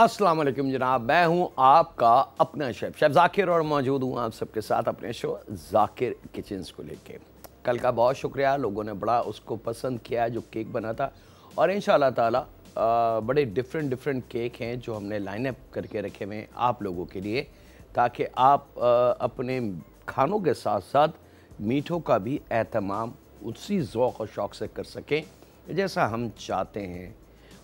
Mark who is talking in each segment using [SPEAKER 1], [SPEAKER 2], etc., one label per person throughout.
[SPEAKER 1] अस्सलाम वालेकुम जनाब, मैं हूं आपका अपना शेफ ज़ाकिर और मौजूद हूं आप सबके साथ अपने शो ज़ाकिर किचन्स को लेके। कल का बहुत शुक्रिया, लोगों ने बड़ा उसको पसंद किया जो केक बना था, और इंशाअल्लाह ताला बड़े डिफरेंट केक हैं जो हमने लाइन अप करके रखे हुए हैं आप लोगों के लिए, ताकि आप अपने खानों के साथ साथ मीठों का भी एहतमाम उसी ज़ौक़ और शौक़ से कर सकें जैसा हम चाहते हैं।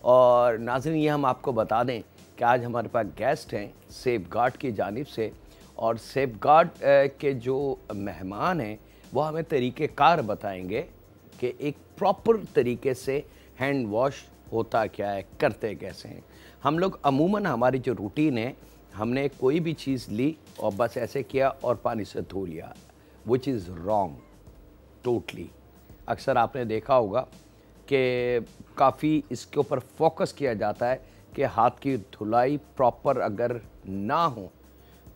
[SPEAKER 1] और नाज़रीन, ये हम आपको बता दें कि आज हमारे पास गेस्ट हैं सेफगार्ड की जानिब से, और सेफगार्ड के जो मेहमान हैं वो हमें तरीक़ेकार बताएंगे कि एक प्रॉपर तरीके से हैंड वॉश होता क्या है, करते कैसे हैं। हम लोग अमूमन हमारी जो रूटीन है, हमने कोई भी चीज़ ली और बस ऐसे किया और पानी से धो लिया, विच इज़ रॉन्ग टोटली। अक्सर आपने देखा होगा कि काफ़ी इसके ऊपर फोकस किया जाता है कि हाथ की धुलाई प्रॉपर अगर ना हो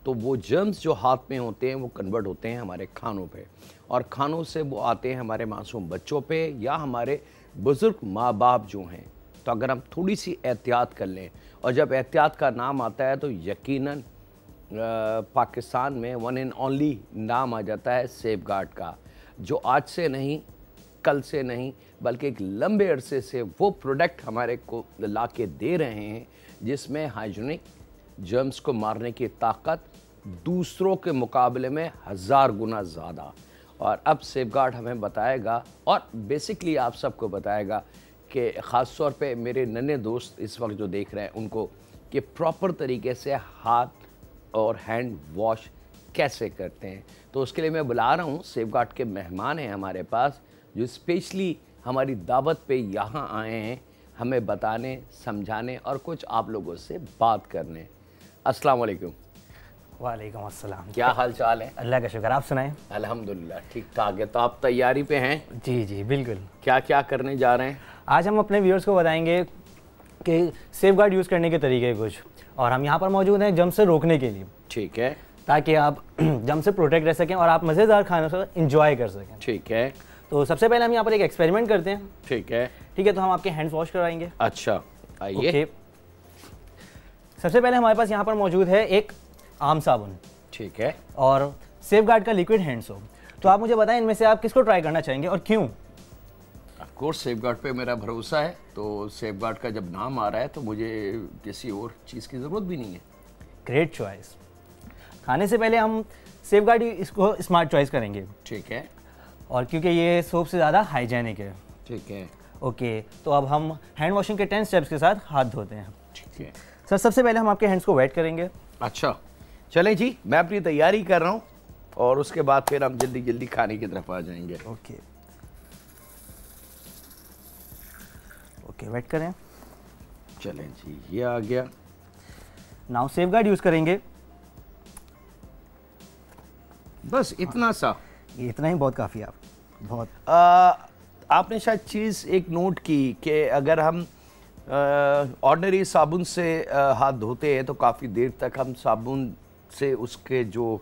[SPEAKER 1] तो वो जर्म्स जो हाथ में होते हैं वो कन्वर्ट होते हैं हमारे खानों पे, और खानों से वो आते हैं हमारे मासूम बच्चों पे या हमारे बुज़ुर्ग माँ बाप जो हैं। तो अगर हम थोड़ी सी एहतियात कर लें, और जब एहतियात का नाम आता है तो यकीनन पाकिस्तान में वन एंड ओनली नाम आ जाता है सेफगार्ड का, जो आज से नहीं, कल से नहीं, बल्कि एक लंबे अरसे से वो प्रोडक्ट हमारे को ला के दे रहे हैं जिसमें हाइजीनिक जर्म्स को मारने की ताकत दूसरों के मुकाबले में 1000 गुना ज़्यादा। और अब सेफगार्ड हमें बताएगा और बेसिकली आप सबको बताएगा कि ख़ास तौर पे मेरे नन्हे दोस्त इस वक्त जो देख रहे हैं उनको, कि प्रॉपर तरीके से हाथ और हैंड वॉश कैसे करते हैं। तो उसके लिए मैं बुला रहा हूँ, सेफगार्ड के मेहमान हैं हमारे पास जो स्पेशली हमारी दावत पे यहाँ आए हैं हमें बताने, समझाने और कुछ आप लोगों से बात करने। अस्सलाम वालेकुम।
[SPEAKER 2] वालेकुम अस्सलाम।
[SPEAKER 1] क्या हाल चाल है?
[SPEAKER 2] अल्लाह का शुक्र, आप सुनाएं?
[SPEAKER 1] अल्हम्दुलिल्लाह ठीक ठाक है। तो आप तैयारी पे हैं?
[SPEAKER 2] जी जी बिल्कुल।
[SPEAKER 1] क्या क्या करने जा रहे हैं?
[SPEAKER 2] आज हम अपने व्यूअर्स को बताएंगे कि सेफगार्ड यूज़ करने के तरीके कुछ, और हम यहाँ पर मौजूद हैं जर्म से रोकने के लिए।
[SPEAKER 1] ठीक है।
[SPEAKER 2] ताकि आप जर्म से प्रोटेक्ट रह सकें और आप मज़ेदार खानों से इंजॉय कर सकें।
[SPEAKER 1] ठीक है।
[SPEAKER 2] तो सबसे पहले हम यहाँ पर एक एक्सपेरिमेंट करते हैं।
[SPEAKER 1] ठीक है।
[SPEAKER 2] ठीक है, तो हम आपके हैंड्स वॉश कराएंगे।
[SPEAKER 1] अच्छा, आइए।
[SPEAKER 2] ओके। सबसे पहले हमारे पास यहाँ पर मौजूद है एक आम साबुन।
[SPEAKER 1] ठीक है।
[SPEAKER 2] और सेफगार्ड का लिक्विड हैंड सोप। तो आप मुझे बताएं इनमें से आप किसको ट्राई करना चाहेंगे और क्यों?
[SPEAKER 1] ऑफ कोर्स सेफगार्ड पे मेरा भरोसा है, तो सेफगार्ड का जब नाम आ रहा है तो मुझे किसी और चीज़ की ज़रूरत भी नहीं है।
[SPEAKER 2] Great choice. खाने से पहले हम सेफगार्ड इसको स्मार्ट चॉइस करेंगे।
[SPEAKER 1] ठीक है।
[SPEAKER 2] और क्योंकि ये सोप से ज़्यादा हाइजेनिक है।
[SPEAKER 1] ठीक है।
[SPEAKER 2] ओके, तो अब हम हैंड वॉशिंग के 10 स्टेप्स के साथ हाथ धोते हैं।
[SPEAKER 1] ठीक है
[SPEAKER 2] सर, सबसे पहले हम आपके हैंड्स को वेट करेंगे।
[SPEAKER 1] अच्छा, चलें जी, मैं अपनी तैयारी कर रहा हूँ और उसके बाद फिर हम जल्दी जल्दी खाने की तरफ आ जाएंगे।
[SPEAKER 2] ओके ओके, वेट करें।
[SPEAKER 1] चलें जी, ये आ गया।
[SPEAKER 2] नाउ सेफगार्ड यूज़ करेंगे।
[SPEAKER 1] बस इतना सा?
[SPEAKER 2] ये इतना ही बहुत काफ़ी है। आप बहुत
[SPEAKER 1] आपने शायद चीज़ एक नोट की कि अगर हम ऑर्डिनरी साबुन से हाथ धोते हैं तो काफ़ी देर तक हम साबुन से उसके जो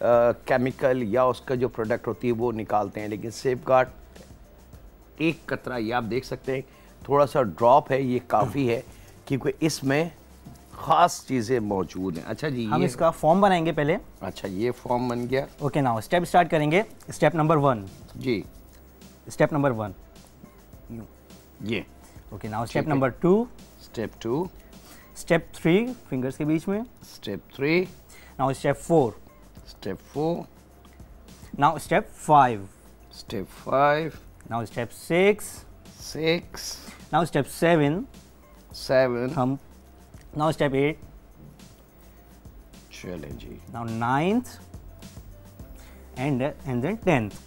[SPEAKER 1] केमिकल या उसका जो प्रोडक्ट होती है वो निकालते हैं, लेकिन सेफगार्ड एक कतरा, ये आप देख सकते हैं थोड़ा सा ड्रॉप है, ये काफ़ी है क्योंकि इसमें ख़ास चीज़ें मौजूद हैं। अच्छा जी,
[SPEAKER 2] हम इसका फॉर्म बनाएंगे पहले।
[SPEAKER 1] अच्छा, ये फॉर्म बन गया।
[SPEAKER 2] ओके, नाउ स्टेप स्टार्ट करेंगे। स्टेप नंबर 1
[SPEAKER 1] जी।
[SPEAKER 2] स्टेप नंबर 1
[SPEAKER 1] ये।
[SPEAKER 2] Okay, now step number 2।
[SPEAKER 1] Step 2।
[SPEAKER 2] Step 3 fingers के बीच में।
[SPEAKER 1] Step 3।
[SPEAKER 2] Now step 4।
[SPEAKER 1] Step 4।
[SPEAKER 2] Now step 5।
[SPEAKER 1] Step 5।
[SPEAKER 2] Now step 6।
[SPEAKER 1] 6।
[SPEAKER 2] Now step 7।
[SPEAKER 1] 7।
[SPEAKER 2] हम नाउ स्टेप 8।
[SPEAKER 1] चलें जी।
[SPEAKER 2] Now 9th and then 10th।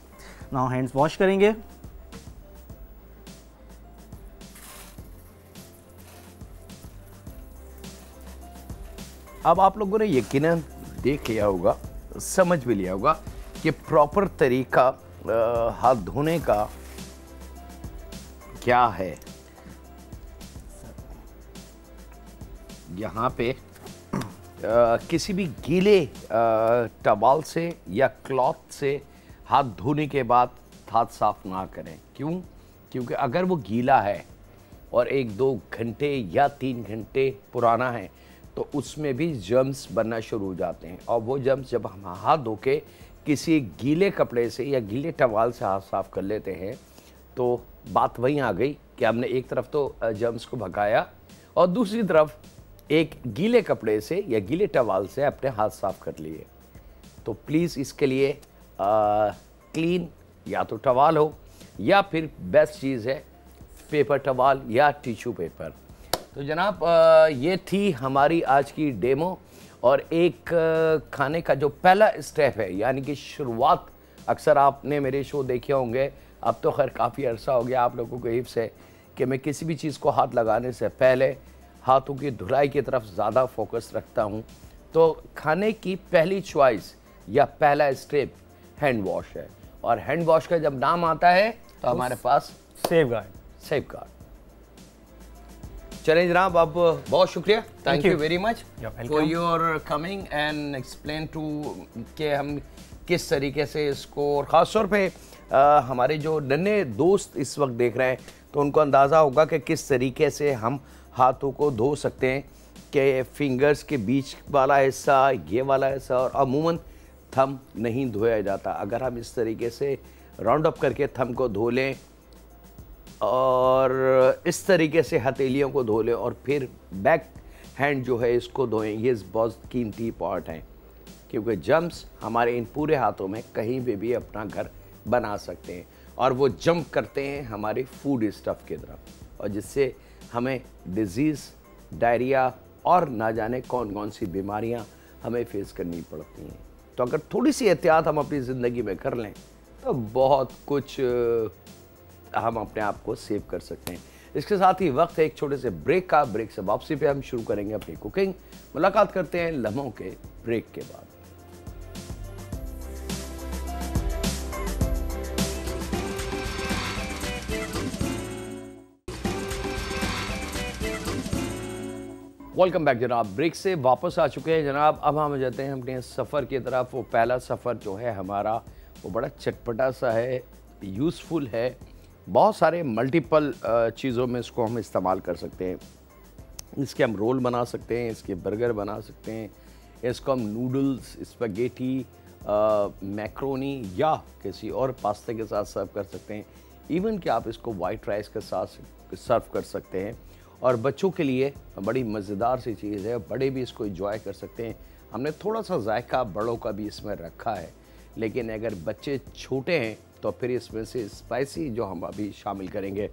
[SPEAKER 2] Now hands wash करेंगे।
[SPEAKER 1] अब आप लोगों ने यकीनन देख लिया होगा, समझ भी लिया होगा कि प्रॉपर तरीका हाथ धोने का क्या है। यहाँ पे किसी भी गीले टवाल से या क्लॉथ से हाथ धोने के बाद हाथ साफ ना करें। क्यों? क्योंकि अगर वो गीला है और 1-2 घंटे या 3 घंटे पुराना है तो उसमें भी जर्म्स बनना शुरू हो जाते हैं। और वो जर्म्स जब हम हाथ धो के किसी गीले कपड़े से या गीले टवाल से हाथ साफ़ कर लेते हैं तो बात वहीं आ गई कि हमने एक तरफ तो जर्म्स को भगाया और दूसरी तरफ एक गीले कपड़े से या गीले टवाल से अपने हाथ साफ़ कर लिए। तो प्लीज़ इसके लिए क्लीन या तो टवाल हो या फिर बेस्ट चीज़ है पेपर टवाल या टिश्यू पेपर। तो जनाब ये थी हमारी आज की डेमो और एक खाने का जो पहला स्टेप है, यानी कि शुरुआत। अक्सर आपने मेरे शो देखे होंगे, अब तो खैर काफ़ी अरसा हो गया आप लोगों को हिफ्स से, कि मैं किसी भी चीज़ को हाथ लगाने से पहले हाथों की धुलाई की तरफ ज़्यादा फोकस रखता हूँ। तो खाने की पहली चॉइस या पहला स्टेप हैंड वॉश है, और हैंड वॉश का जब नाम आता है तो हमारे पास सेफगार्ड। चलें जनाब, अब बहुत शुक्रिया, thank you very much for your coming and explain to कि हम किस तरीके से इसको, और ख़ास तौर पे हमारे जो नन्हे दोस्त इस वक्त देख रहे हैं तो उनको अंदाज़ा होगा कि किस तरीके से हम हाथों को धो सकते हैं, कि फिंगर्स के बीच वाला हिस्सा, ये वाला हिस्सा, और अमूमन थंब नहीं धोया जाता। अगर हम इस तरीके से राउंड अप करके थंब को धो लें और इस तरीके से हथेलियों को धो लें और फिर बैक हैंड जो है इसको धोएं, ये बहुत कीमती पार्ट हैं, क्योंकि जम्स हमारे इन पूरे हाथों में कहीं भी अपना घर बना सकते हैं और वो जंप करते हैं हमारे फूड स्टफ़ की तरफ, और जिससे हमें डिज़ीज़, डायरिया और ना जाने कौन कौन सी बीमारियां हमें फेस करनी पड़ती हैं। तो अगर थोड़ी सी एहतियात हम अपनी ज़िंदगी में कर लें तो बहुत कुछ हम अपने आप को सेव कर सकते हैं। इसके साथ ही वक्त है एक छोटे से ब्रेक का। ब्रेक से वापसी पे हम शुरू करेंगे अपनी कुकिंग। मुलाकात करते हैं लम्हों के ब्रेक के बाद। वेलकम बैक जनाब, ब्रेक से वापस आ चुके हैं जनाब। अब हम जाते हैं अपने सफ़र की तरफ। वो पहला सफ़र जो है हमारा वो बड़ा चटपटा सा है, यूज़फुल है, बहुत सारे मल्टीपल चीज़ों में इसको हम इस्तेमाल कर सकते हैं। इसके हम रोल बना सकते हैं, इसके बर्गर बना सकते हैं, इसको हम नूडल्स, स्पैगेटी, मैक्रोनी या किसी और पास्ते के साथ सर्व कर सकते हैं। इवन कि आप इसको वाइट राइस के साथ सर्व कर सकते हैं। और बच्चों के लिए बड़ी मज़ेदार सी चीज़ है, बड़े भी इसको एंजॉय कर सकते हैं। हमने थोड़ा सा जायका बड़ों का भी इसमें रखा है, लेकिन अगर बच्चे छोटे हैं तो फिर इसमें से स्पाइसी जो हम अभी शामिल करेंगे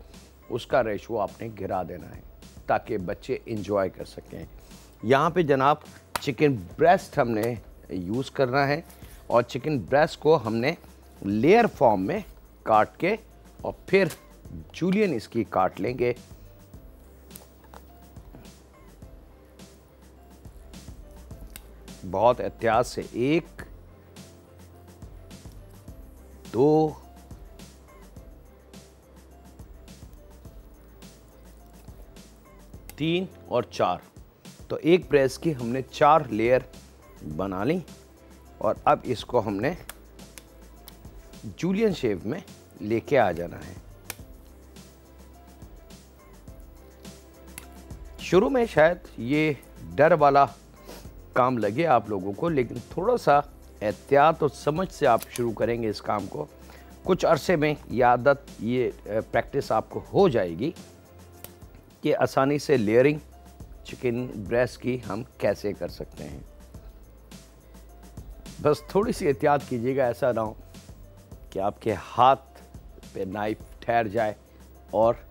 [SPEAKER 1] उसका रेशो आपने गिरा देना है ताकि बच्चे एंजॉय कर सकें। यहाँ पे जनाब चिकन ब्रेस्ट हमने यूज़ करना है और चिकन ब्रेस्ट को हमने लेयर फॉर्म में काट के और फिर जूलियन इसकी काट लेंगे। बहुत एहतियात से 1, 2, 3 और 4। तो एक ब्रेस्ट की हमने 4 लेयर बना ली और अब इसको हमने जूलियन शेप में लेके आ जाना है। शुरू में शायद ये डर वाला काम लगे आप लोगों को, लेकिन थोड़ा सा एहतियात और समझ से आप शुरू करेंगे इस काम को, कुछ अरसे में ये आदत, ये प्रैक्टिस आपको हो जाएगी कि आसानी से लेयरिंग चिकन ब्रेस्ट की हम कैसे कर सकते हैं। बस थोड़ी सी एहतियात कीजिएगा, ऐसा ना हो कि आपके हाथ पे नाइफ ठहर जाए और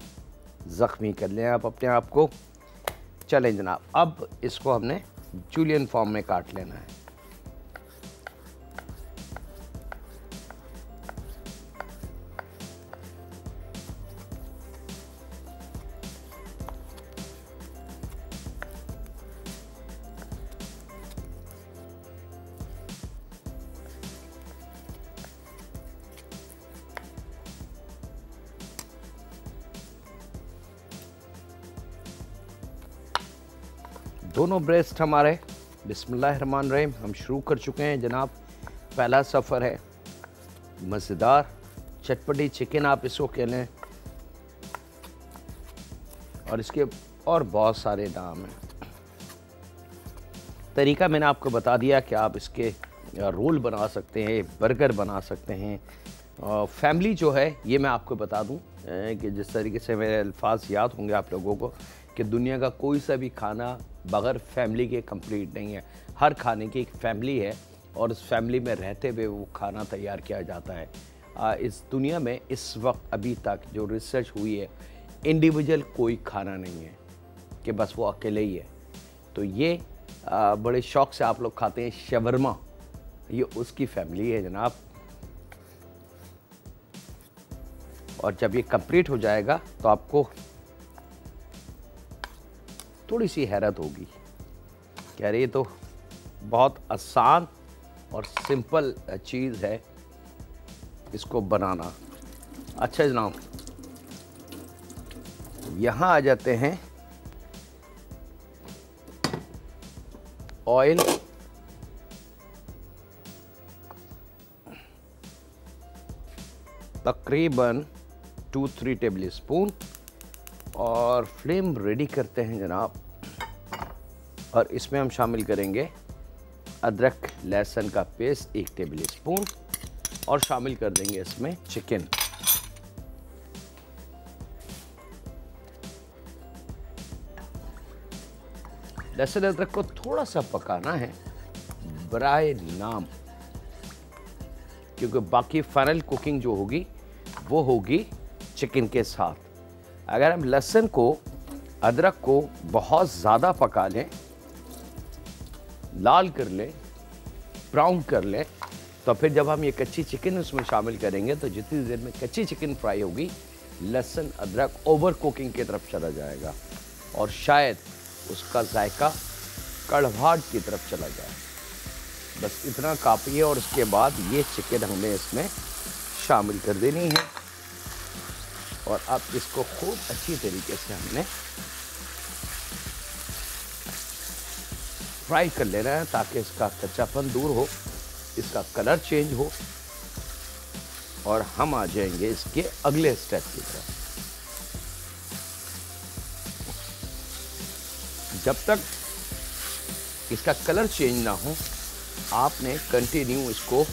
[SPEAKER 1] ज़ख्मी कर लें आप अपने आप को। चलें जनाब, अब इसको हमने जूलियन फॉर्म में काट लेना है। दोनों ब्रेस्ट हमारे बिस्मिल्लाहिर्रहमानिर्रहीम हम शुरू कर चुके हैं जनाब। पहला सफ़र है मज़ेदार चटपटी चिकन आप इसको कह लें, और इसके और बहुत सारे नाम हैं। तरीका मैंने आपको बता दिया कि आप इसके रोल बना सकते हैं, बर्गर बना सकते हैं। फैमिली जो है ये मैं आपको बता दूं कि जिस तरीके से मेरे अल्फाज याद होंगे आप लोगों को कि दुनिया का कोई सा भी खाना बगैर फैमिली के कंप्लीट नहीं है। हर खाने की एक फैमिली है और उस फैमिली में रहते हुए वो खाना तैयार किया जाता है। इस दुनिया में इस वक्त अभी तक जो रिसर्च हुई है, इंडिविजुअल कोई खाना नहीं है कि बस वो अकेले ही है। तो ये बड़े शौक से आप लोग खाते हैं शवरमा, ये उसकी फैमिली है जनाब। और जब ये कंप्लीट हो जाएगा तो आपको थोड़ी सी हैरत होगी कि अरे ये तो बहुत आसान और सिंपल चीज़ है इसको बनाना। अच्छा जनाब, यहाँ आ जाते हैं ऑयल। तकरीबन 2-3 टेबल स्पून और फ्लेम रेडी करते हैं जनाब। और इसमें हम शामिल करेंगे अदरक लहसुन का पेस्ट 1 टेबल स्पून और शामिल कर देंगे इसमें चिकन। लहसुन अदरक को थोड़ा सा पकाना है बराए नाम, क्योंकि बाकी फाइनल कुकिंग जो होगी वो होगी चिकन के साथ। अगर हम लहसुन को अदरक को बहुत ज़्यादा पका लें, लाल कर लें, ब्राउन कर लें, तो फिर जब हम ये कच्ची चिकन उसमें शामिल करेंगे तो जितनी देर में कच्ची चिकन फ्राई होगी लहसुन अदरक ओवर कुकिंग की तरफ चला जाएगा और शायद उसका जायका कड़वाहट की तरफ चला जाए। बस इतना काफ़ी है। और उसके बाद ये चिकन हमें इसमें शामिल कर देनी है और अब इसको खूब अच्छी तरीके से हमने फ्राई कर लेना है ताकि इसका कच्चापन दूर हो, इसका कलर चेंज हो और हम आ जाएंगे इसके अगले स्टेप की तरफ। जब तक इसका कलर चेंज ना हो आपने कंटिन्यू इसको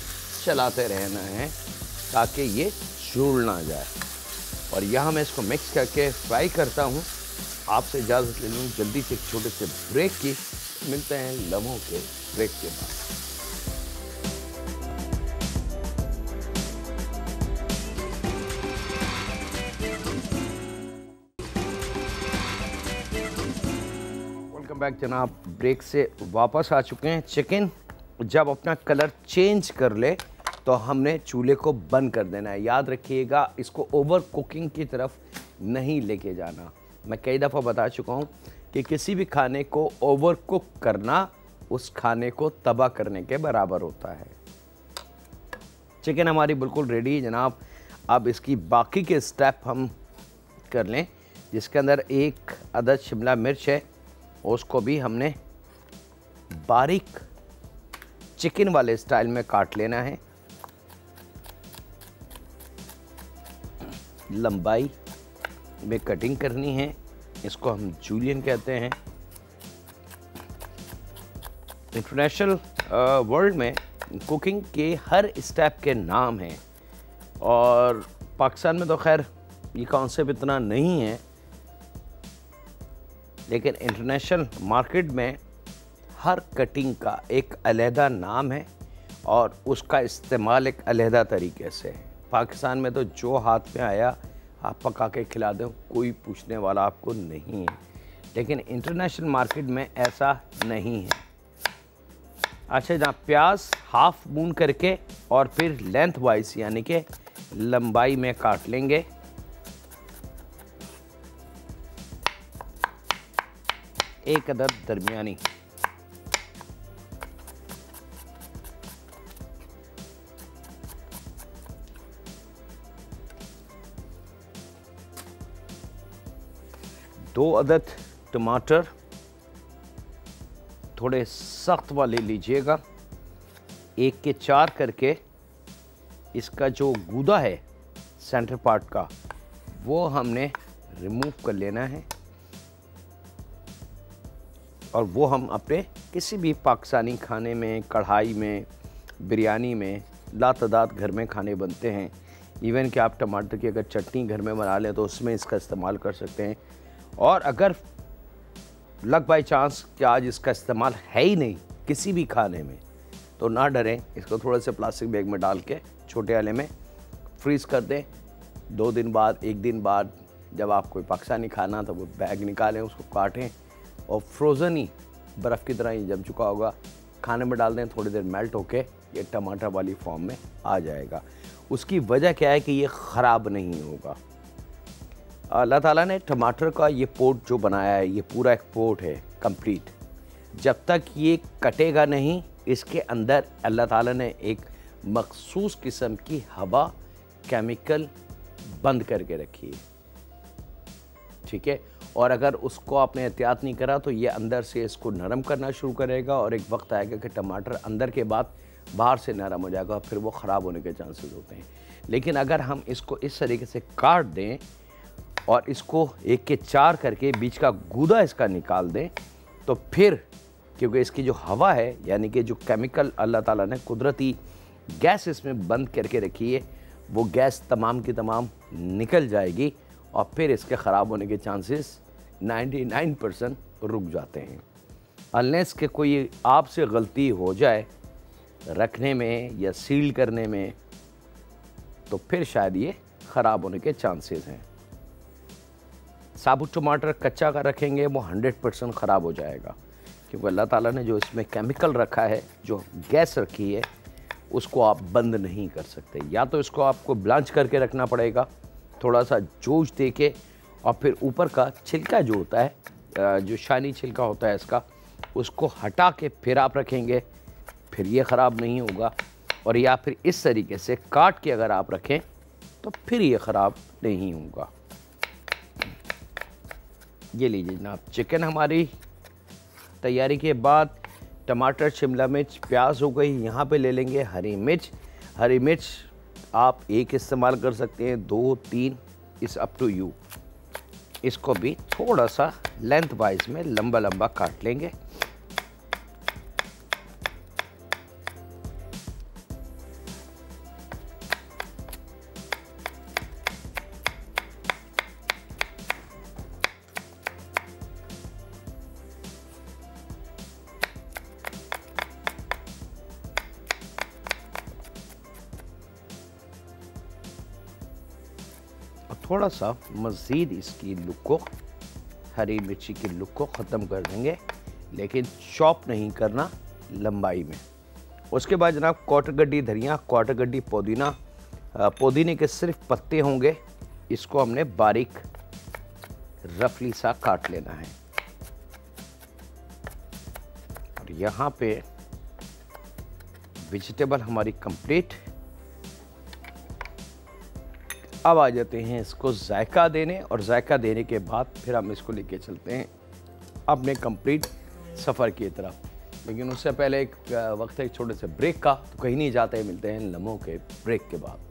[SPEAKER 1] चलाते रहना है ताकि ये जुड़ ना जाए। और यहाँ मैं इसको मिक्स करके फ्राई करता हूँ। आपसे इजाज़त ले लूँ जल्दी से एक छोटे से ब्रेक की। मिलते हैं लम्हों के ब्रेक के बाद। वेलकम बैक जनाब, ब्रेक से वापस आ चुके हैं। चिकन जब अपना कलर चेंज कर ले तो हमने चूल्हे को बंद कर देना है। याद रखिएगा इसको ओवर कुकिंग की तरफ नहीं लेके जाना। मैं कई दफ़ा बता चुका हूँ कि किसी भी खाने को ओवर कुक करना उस खाने को तबाह करने के बराबर होता है। चिकन हमारी बिल्कुल रेडी है जनाब। अब इसकी बाकी के स्टेप हम कर लें, जिसके अंदर 1 अदद शिमला मिर्च है, उसको भी हमने बारीक चिकन वाले स्टाइल में काट लेना है। लंबाई में कटिंग करनी है, इसको हम जूलियन कहते हैं। इंटरनेशनल वर्ल्ड में कुकिंग के हर स्टेप के नाम हैं और पाकिस्तान में तो खैर ये कॉन्सेप्ट इतना नहीं है, लेकिन इंटरनेशनल मार्केट में हर कटिंग का एक अलहदा नाम है और उसका इस्तेमाल एक अलहदा तरीके से है। पाकिस्तान में तो जो हाथ में आया आप पका के खिला दें, कोई पूछने वाला आपको नहीं है, लेकिन इंटरनेशनल मार्केट में ऐसा नहीं है। अच्छा जहाँ प्याज हाफ मून करके और फिर लेंथ वाइज यानी कि लंबाई में काट लेंगे। एक अदद दरमियानी। दो अदद टमाटर, थोड़े सख्त वाले लीजिएगा। 1 के 4 करके इसका जो गूदा है सेंटर पार्ट का वो हमने रिमूव कर लेना है और वो हम अपने किसी भी पाकिस्तानी खाने में, कढ़ाई में, बिरयानी में लातादाद घर में खाने बनते हैं। इवन कि आप टमाटर की अगर चटनी घर में बना लें तो उसमें इसका इस्तेमाल कर सकते हैं। और अगर लक बाई चांस कि आज इसका इस्तेमाल है ही नहीं किसी भी खाने में, तो ना डरें, इसको थोड़े से प्लास्टिक बैग में डाल के छोटे वाले में फ्रीज़ कर दें। 2 दिन बाद, 1 दिन बाद जब आप कोई पाकिस्तानी खाना तो वो बैग निकालें, उसको काटें और फ्रोज़न ही बर्फ़ की तरह ही जम चुका होगा, खाने में डाल दें, थोड़ी देर मेल्ट होके ये टमाटर वाली फॉर्म में आ जाएगा। उसकी वजह क्या है कि ये ख़राब नहीं होगा। अल्लाह ताला ने टमाटर का ये पोट जो बनाया है, ये पूरा एक पोट है कंप्लीट। जब तक ये कटेगा नहीं, इसके अंदर अल्लाह ताला ने एक मखसूस किस्म की हवा, केमिकल बंद करके रखी है, ठीक है। और अगर उसको आपने एहतियात नहीं करा तो ये अंदर से इसको नरम करना शुरू करेगा और एक वक्त आएगा कि टमाटर अंदर के बाद बाहर से नरम हो जाएगा, फिर वो ख़राब होने के चांसेस होते हैं। लेकिन अगर हम इसको इस तरीके से काट दें और इसको 1 के 4 करके बीच का गूदा इसका निकाल दें, तो फिर क्योंकि इसकी जो हवा है, यानी कि जो केमिकल अल्लाह ताला ने कुदरती गैस इसमें बंद करके रखी है, वो गैस तमाम की तमाम निकल जाएगी और फिर इसके ख़राब होने के चांसेस 99% रुक जाते हैं। अनलेस के कोई आपसे गलती हो जाए रखने में या सील करने में, तो फिर शायद ये ख़राब होने के चांसेस हैं। साबुत टमाटर कच्चा का रखेंगे वो 100% ख़राब हो जाएगा, क्योंकि अल्लाह ताला ने जो इसमें केमिकल रखा है, जो गैस रखी है, उसको आप बंद नहीं कर सकते। या तो इसको आपको ब्लांच करके रखना पड़ेगा, थोड़ा सा जोश दे के, और फिर ऊपर का छिलका जो होता है, जो शानी छिलका होता है इसका, उसको हटा के फिर आप रखेंगे, फिर ये ख़राब नहीं होगा। और या फिर इस तरीके से काट के अगर आप रखें तो फिर ये ख़राब नहीं होगा। ये लीजिए जनाब, चिकन हमारी तैयारी के बाद टमाटर, शिमला मिर्च, प्याज हो गई। यहाँ पे ले लेंगे हरी मिर्च। हरी मिर्च आप 1 इस्तेमाल कर सकते हैं, 2, 3, इस अप टू यू। इसको भी थोड़ा सा लेंथ वाइज में लंबा लंबा काट लेंगे। थोड़ा सा मज़ीद इसकी लुक को, हरी मिर्ची की लुक को ख़त्म कर देंगे, लेकिन चॉप नहीं करना लंबाई में। उसके बाद जनाब क्वार्टर गड्डी धनिया, क्वार्टर गड्डी पुदीना। पुदीने के सिर्फ पत्ते होंगे, इसको हमने बारीक रफली सा काट लेना है। और यहाँ पे वेजिटेबल हमारी कंप्लीट। अब आ जाते हैं इसको जायका देने, और जायका देने के बाद फिर हम इसको लेके चलते हैं अपने कंप्लीट सफ़र की तरफ। लेकिन उससे पहले एक वक्त है एक छोटे से ब्रेक का, तो कहीं नहीं जाते, मिलते हैं लम्हों के ब्रेक के बाद।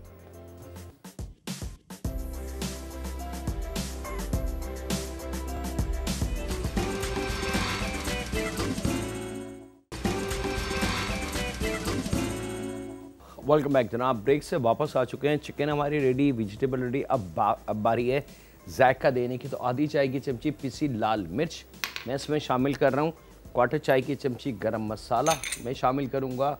[SPEAKER 1] वेलकम बैक जनाब, ब्रेक से वापस आ चुके हैं। चिकन हमारी रेडी, वेजिटेबल रेडी। अब बारी है जायका देने की। तो आधी चाय की चमची पिसी लाल मिर्च मैं इसमें शामिल कर रहा हूँ। क्वार्टर चाय की चमची गरम मसाला मैं शामिल करूँगा,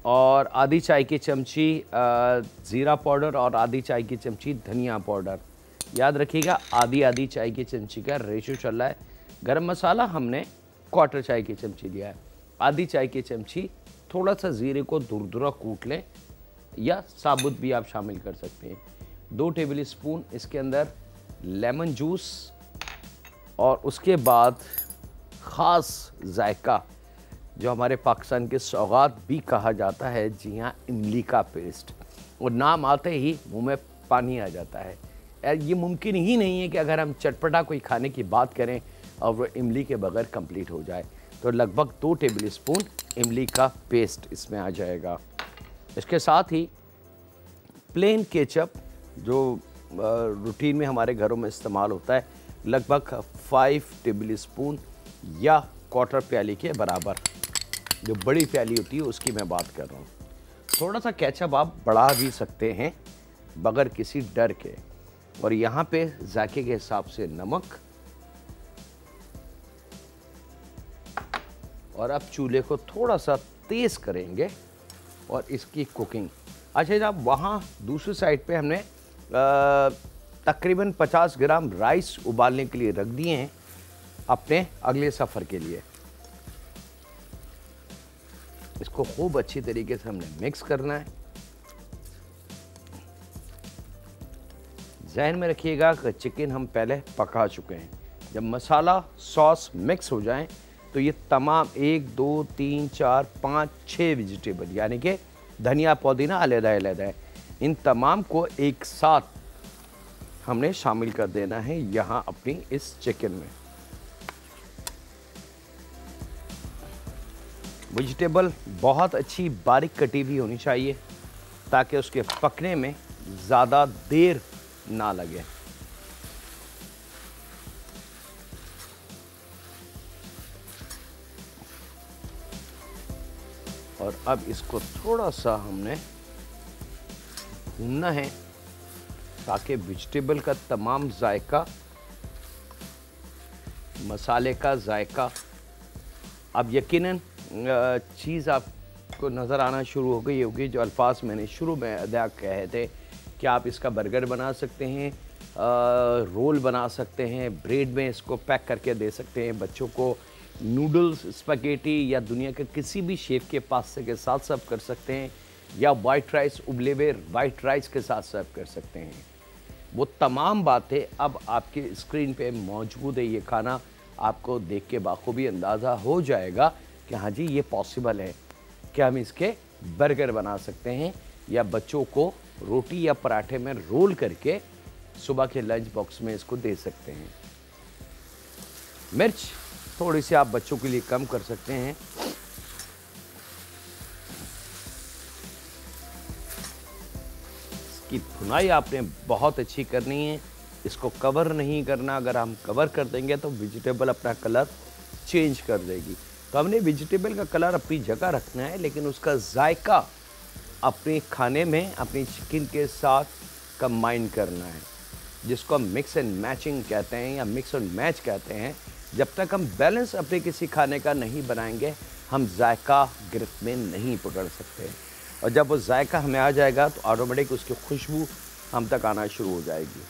[SPEAKER 1] और आधी चाय की चमची ज़ीरा पाउडर और आधी चाय की चमची धनिया पाउडर। याद रखिएगा आधी आधी चाय की चमची का रेशो चल रहा है। गरम मसाला हमने क्वार्टर चाय की चमची लिया है। आधी चाय की चमची थोड़ा सा ज़ीरे को दुरदुरा कूट लें, या साबुत भी आप शामिल कर सकते हैं। 2 टेबल स्पून इसके अंदर लेमन जूस, और उसके बाद ख़ास जायका जो हमारे पाकिस्तान के सौगात भी कहा जाता है, जी हाँ, इमली का पेस्ट। और नाम आते ही मुंह में पानी आ जाता है। यार ये मुमकिन ही नहीं है कि अगर हम चटपटा कोई खाने की बात करें और वो इमली के बगैर कंप्लीट हो जाए। तो लगभग 2 टेबल स्पून इमली का पेस्ट इसमें आ जाएगा। इसके साथ ही प्लेन केचप जो रूटीन में हमारे घरों में इस्तेमाल होता है, लगभग 5 टेबल स्पून या क्वार्टर प्याली के बराबर, जो बड़ी प्याली होती है उसकी मैं बात कर रहा हूँ। थोड़ा सा केचप आप बढ़ा भी सकते हैं बगैर किसी डर के। और यहाँ पे जायके के हिसाब से नमक, और अब चूल्हे को थोड़ा सा तेज़ करेंगे और इसकी कुकिंग। अच्छा जनाब, वहाँ दूसरी साइड पे हमने तकरीबन 50 ग्राम राइस उबालने के लिए रख दिए हैं अपने अगले सफ़र के लिए। इसको खूब अच्छी तरीके से हमने मिक्स करना है। ज़हन में रखिएगा कि चिकन हम पहले पका चुके हैं। जब मसाला सॉस मिक्स हो जाए तो ये तमाम 1 2 3 4 5 6 वेजिटेबल यानी कि धनिया पुदीना अलग-अलग है, इन तमाम को एक साथ हमने शामिल कर देना है यहाँ अपनी इस चिकन में। वेजिटेबल बहुत अच्छी बारीक कटी हुई होनी चाहिए ताकि उसके पकने में ज़्यादा देर ना लगे। और अब इसको थोड़ा सा हमने भूनना है ताकि वेजिटेबल का तमाम जायका, मसाले का जायका, अब यकीनन चीज़ आपको नज़र आना शुरू हो गई होगी। जो अल्फाज मैंने शुरू में अदा कहे थे कि आप इसका बर्गर बना सकते हैं, रोल बना सकते हैं, ब्रेड में इसको पैक करके दे सकते हैं बच्चों को, नूडल्स, स्पैगेटी या दुनिया के किसी भी शेफ के पास्ते के साथ सर्व कर सकते हैं, या वाइट राइस, उबले हुए वाइट राइस के साथ सर्व कर सकते हैं। वो तमाम बातें अब आपकी स्क्रीन पे मौजूद है। ये खाना आपको देख के बाखूबी अंदाज़ा हो जाएगा कि हाँ जी ये पॉसिबल है कि हम इसके बर्गर बना सकते हैं या बच्चों को रोटी या पराठे में रोल करके सुबह के लंच बॉक्स में इसको दे सकते हैं। मिर्च थोड़ी सी आप बच्चों के लिए कम कर सकते हैं। इसकी भुनाई आपने बहुत अच्छी करनी है, इसको कवर नहीं करना। अगर हम कवर कर देंगे तो वेजिटेबल अपना कलर चेंज कर देगी। तो हमने वेजिटेबल का कलर अपनी जगह रखना है, लेकिन उसका जायका अपने खाने में अपनी चिकन के साथ कंबाइन करना है, जिसको हम मिक्स एंड मैचिंग कहते हैं या मिक्स एंड मैच कहते हैं। जब तक हम बैलेंस अपने किसी खाने का नहीं बनाएंगे, हम जायका गिरफ्त में नहीं पकड़ सकते। और जब वो जायका हमें आ जाएगा तो ऑटोमेटिक उसकी खुशबू हम तक आना शुरू हो जाएगी।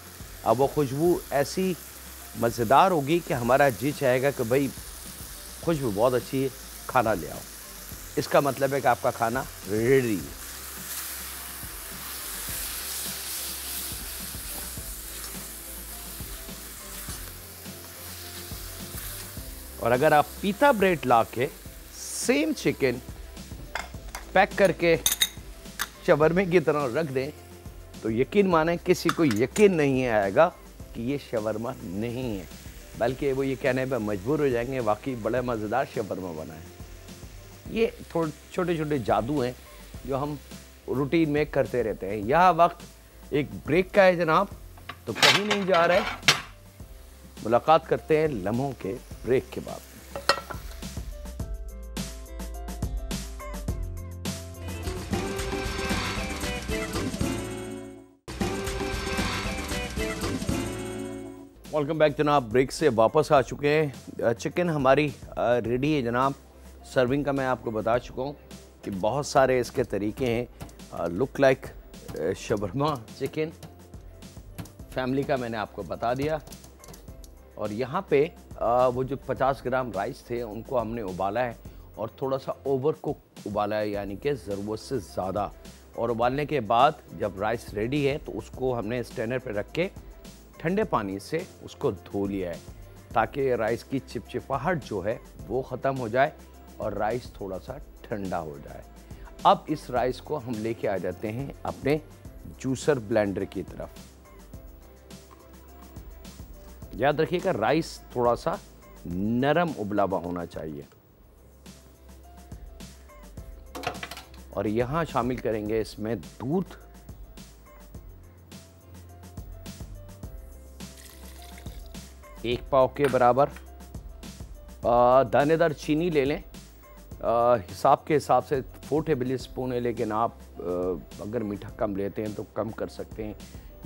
[SPEAKER 1] अब वो खुशबू ऐसी मज़ेदार होगी कि हमारा जी चाहेगा कि भाई खुशबू बहुत अच्छी है, खाना ले आओ। इसका मतलब है कि आपका खाना रेडी है। और अगर आप पीता ब्रेड ला के सेम चिकन पैक करके शवरमे की तरह रख दें तो यकीन माने किसी को यकीन नहीं आएगा कि ये शवरमा नहीं है, बल्कि वो ये कहने पर मजबूर हो जाएंगे वाकई बड़ा मज़ेदार शवरमा बना है। ये थोड़े छोटे छोटे जादू हैं जो हम रूटीन में करते रहते हैं। यह वक्त एक ब्रेक का है जनाब, तो कहीं नहीं जा रहे, मुलाकात करते हैं लम्हों के ब्रेक के बाद। वेलकम बैक जनाब, ब्रेक से वापस आ चुके हैं। चिकन हमारी रेडी है जनाब। सर्विंग का मैं आपको बता चुका हूँ कि बहुत सारे इसके तरीके हैं। Look like shawarma chicken family का मैंने आपको बता दिया। और यहाँ पे वो जो 50 ग्राम राइस थे उनको हमने उबाला है और थोड़ा सा ओवर कुक उबाला है, यानी कि ज़रूरत से ज़्यादा। और उबालने के बाद जब राइस रेडी है तो उसको हमने स्टैंडर पे रख के ठंडे पानी से उसको धो लिया है ताकि राइस की चिपचिपाहट जो है वो ख़त्म हो जाए और राइस थोड़ा सा ठंडा हो जाए। अब इस राइस को हम लेके आ जाते हैं अपने जूसर ब्लेंडर की तरफ। याद रखिएगा राइस थोड़ा सा नरम उबला हुआ होना चाहिए। और यहां शामिल करेंगे इसमें दूध, एक पाव के बराबर, दानेदार चीनी ले लें, हिसाब के हिसाब से 4 टेबल स्पून है, लेकिन आप अगर मीठा कम लेते हैं तो कम कर सकते हैं,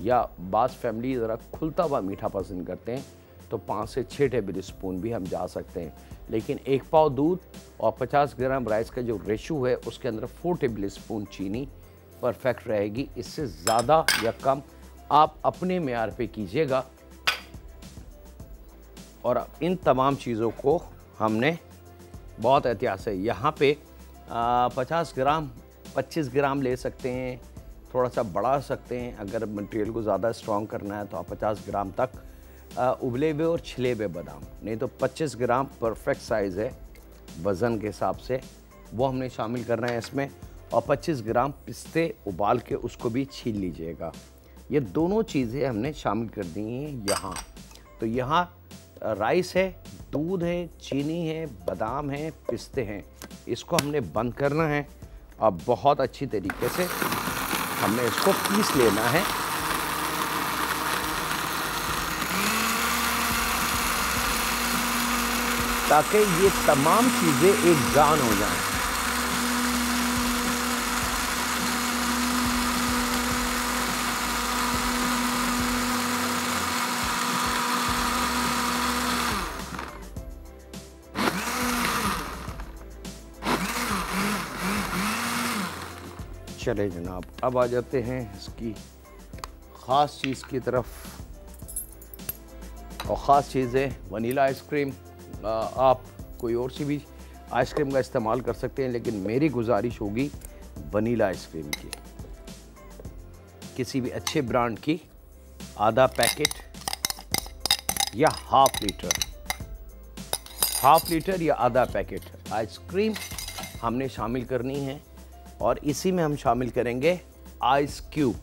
[SPEAKER 1] या बास फैमिली ज़रा खुलता हुआ मीठा पसंद करते हैं तो 5 से 6 टेबल स्पून भी हम जा सकते हैं। लेकिन 1 पाव दूध और 50 ग्राम राइस का जो रेशो है उसके अंदर 4 टेबल स्पून चीनी परफेक्ट रहेगी। इससे ज़्यादा या कम आप अपने मेयार पे कीजिएगा। और इन तमाम चीज़ों को हमने बहुत एहतियात से, यहाँ पे 50 ग्राम 25 ग्राम ले सकते हैं, थोड़ा सा बढ़ा सकते हैं। अगर मटेरियल को ज़्यादा स्ट्रॉन्ग करना है तो आप 50 ग्राम तक उबले हुए और छिले हुए बादाम, नहीं तो 25 ग्राम परफेक्ट साइज़ है वज़न के हिसाब से, वो हमने शामिल करना है इसमें। और 25 ग्राम पिस्ते उबाल के उसको भी छील लीजिएगा। ये दोनों चीज़ें हमने शामिल कर दी हैं यहाँ। तो यहाँ राइस है, दूध है, चीनी है, बादाम है, पिस्ते हैं, इसको हमने बंद करना है। अब बहुत अच्छी तरीके से हमने इसको पीस लेना है। ताकि ये तमाम चीज़ें एक जान हो जाएं। चले जनाब, अब आ जाते हैं इसकी ख़ास चीज़ की तरफ। और ख़ास चीज़ है वनीला आइसक्रीम। आप कोई और सी भी आइसक्रीम का इस्तेमाल कर सकते हैं, लेकिन मेरी गुजारिश होगी वनीला आइसक्रीम की। किसी भी अच्छे ब्रांड की आधा पैकेट या हाफ लीटर या आधा पैकेट आइसक्रीम हमने शामिल करनी है। और इसी में हम शामिल करेंगे आइस क्यूब।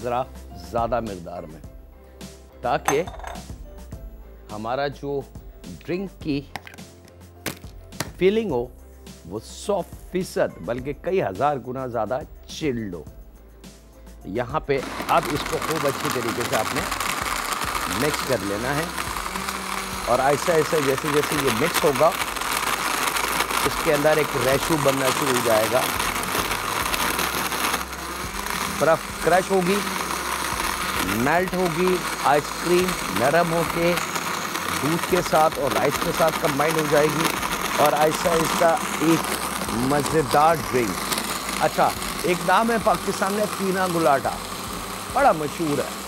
[SPEAKER 1] ज़रा ज़्यादा मिकदार में, ताकि हमारा जो ड्रिंक की फीलिंग हो वो 100% बल्कि कई हज़ार गुना ज़्यादा चिल्ड हो। यहाँ पे अब इसको खूब अच्छी तरीके से आपने मिक्स कर लेना है। और ऐसा ऐसा जैसे जैसे ये मिक्स होगा, इसके अंदर एक रेशो बनना शुरू हो जाएगा। बर्फ़ क्रश होगी, मेल्ट होगी, आइसक्रीम नरम होके दूध के साथ और राइस के साथ कंबाइन हो जाएगी। और ऐसा ऐसा एक मज़ेदार ड्रिंक। अच्छा, एक नाम है पाकिस्तान में पीना गुलाटा, बड़ा मशहूर है।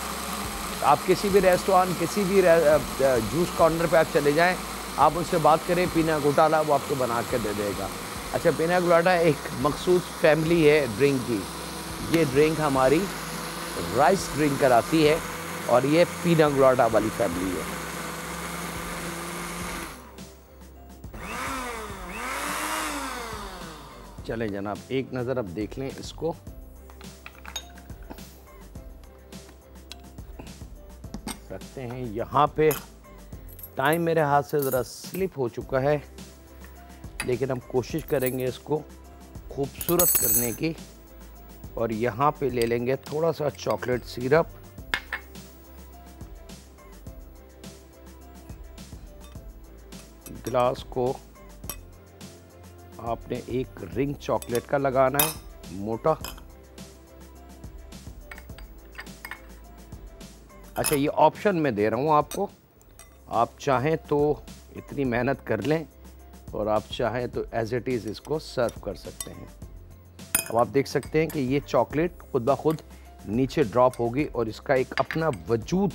[SPEAKER 1] आप किसी भी रेस्टोरेंट, किसी भी जूस कॉर्नर पे आप चले जाएं, आप उनसे बात करें पीना गुलाटा, वो आपको बना के दे देगा। अच्छा, पीना गुलाटा एक मखसूस फैमिली है ड्रिंक की। ये ड्रिंक हमारी राइस ड्रिंक कराती है और ये पीना गुलाटा वाली फैमिली है। चलें जनाब, एक नज़र अब देख लें इसको। रखते हैं यहाँ पे। टाइम मेरे हाथ से ज़रा स्लिप हो चुका है, लेकिन हम कोशिश करेंगे इसको खूबसूरत करने की। और यहाँ पे ले लेंगे थोड़ा सा चॉकलेट सिरप। गिलास को आपने एक रिंग चॉकलेट का लगाना है, मोटा। अच्छा, ये ऑप्शन में दे रहा हूँ आपको, आप चाहें तो इतनी मेहनत कर लें और आप चाहें तो एज इट इज़ इसको सर्व कर सकते हैं। अब आप देख सकते हैं कि ये चॉकलेट खुद ब खुद नीचे ड्रॉप होगी और इसका एक अपना वजूद,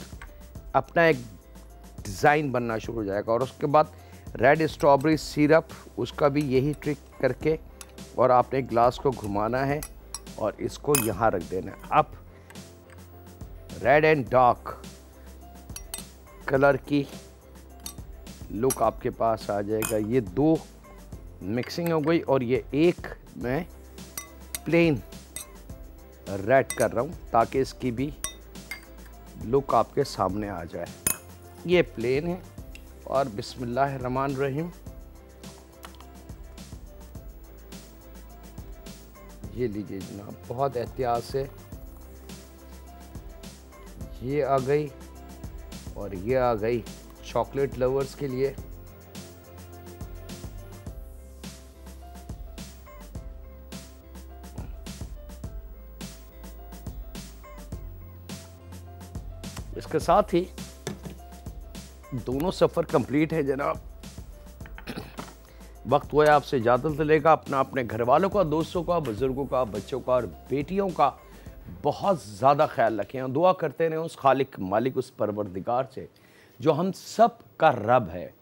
[SPEAKER 1] अपना एक डिज़ाइन बनना शुरू हो जाएगा। और उसके बाद रेड स्ट्रॉबेरी सिरप, उसका भी यही ट्रिक करके और आपने ग्लास को घुमाना है और इसको यहाँ रख देना है। अब रेड एंड डार्क कलर की लुक आपके पास आ जाएगा। ये दो मिक्सिंग हो गई और ये एक मैं प्लेन रेड कर रहा हूँ ताकि इसकी भी लुक आपके सामने आ जाए। ये प्लेन है और बिस्मिल्लाहिर्रहमानिर्रहीम ये लीजिए जनाब, बहुत एहतियात से ये आ गई और ये आ गई चॉकलेट लवर्स के लिए। इसके साथ ही दोनों सफ़र कंप्लीट है जनाब। वक्त हुआ है आपसे इजाज़त लेगा। अपना, अपने घर वालों का, दोस्तों का, बुजुर्गों का, बच्चों का और बेटियों का बहुत ज़्यादा ख्याल रखें और दुआ करते रहें उस खालिक मालिक, उस परवरदिगार से जो हम सब का रब है,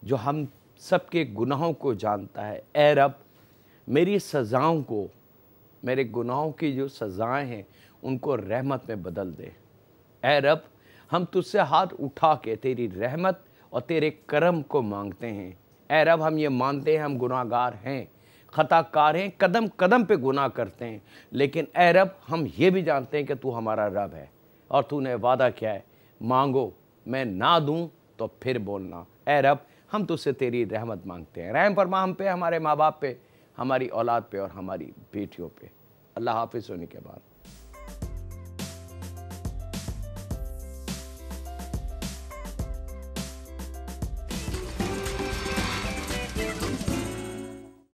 [SPEAKER 1] जो हम सब के गुनाहों को जानता है। ए रब, मेरी सज़ाओं को, मेरे गुनाहों की जो सज़ाएं हैं उनको रहमत में बदल दे। ए रब, हम तुझसे हाथ उठा के तेरी रहमत और तेरे करम को मांगते हैं। ए रब, हम ये मानते हैं हम गुनाहगार हैं, खताकार हैं, कदम कदम पे गुनाह करते हैं, लेकिन ए रब हम ये भी जानते हैं कि तू हमारा रब है और तूने वादा किया है, मांगो मैं ना दूं तो फिर बोलना। ए रब, हम तुझसे तेरी रहमत मांगते हैं। रहम फरमा हम पे, हमारे माँ बाप पे, हमारी औलाद पे और हमारी बेटियों पे। अल्लाह हाफिज़ होने के बाद।